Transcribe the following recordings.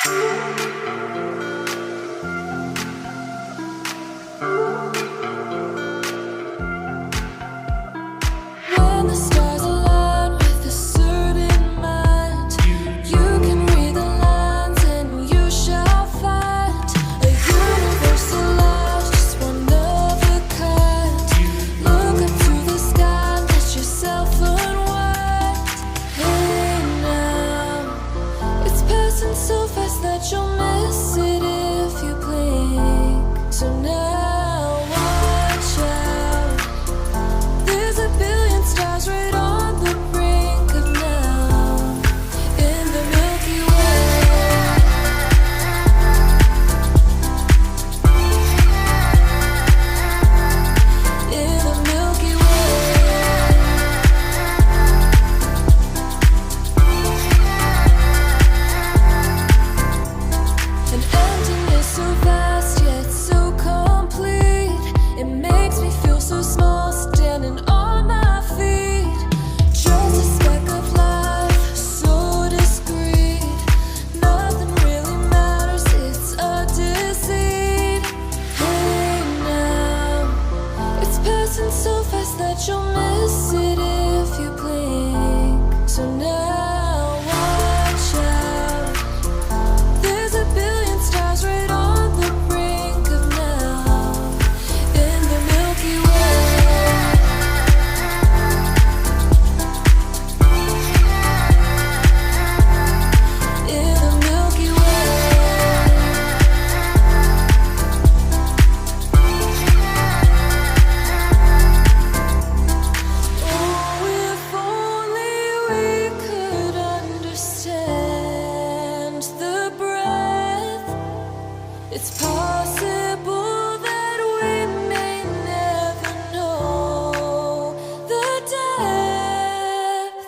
When the stars align with a certain mind, you can read the lines and you shall find a universal love, just one of a kind. Look up to the sky, let yourself unwind. Hey now, it's passing so fast that you'll miss it if you blink. So now watch out. There's a billion stars right on the brink of now in the Milky Way. In the Milky Way. An emptiness so vast yet so complete. It makes me feel so small standing on my feet. Just a speck of life, so discreet. Nothing really matters, it's a deceit. Hey now, it's passing so fast that you'll miss it if you blink. So now watch out. There's a billion stars right on the brink of now in the Milky Way. In the Milky Way. Oh, if only we could understand the breath. It's possible that we may never know the depth.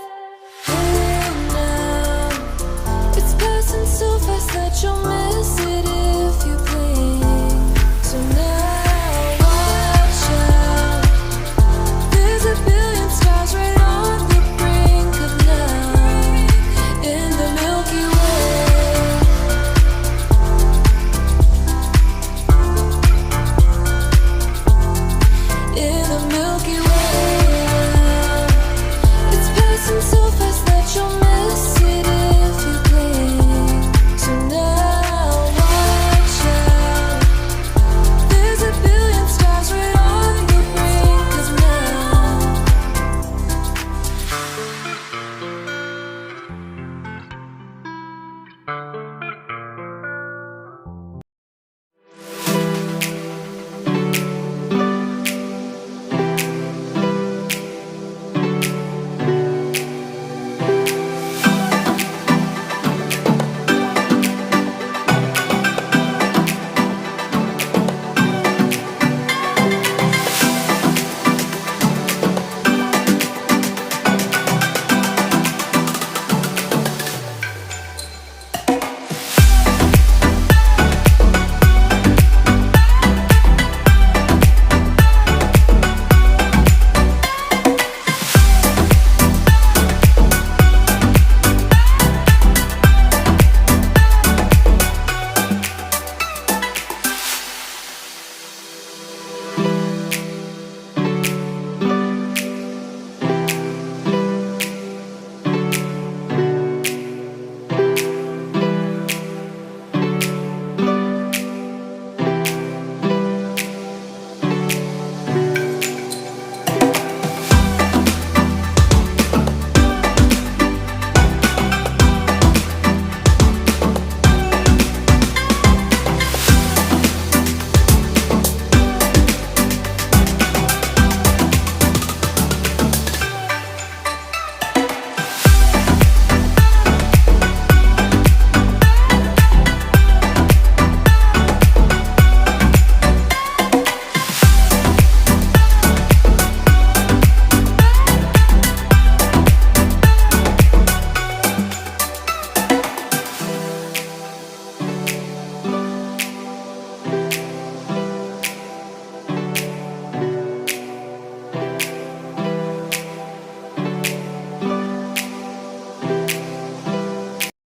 Hey now, it's passing so fast that you'll miss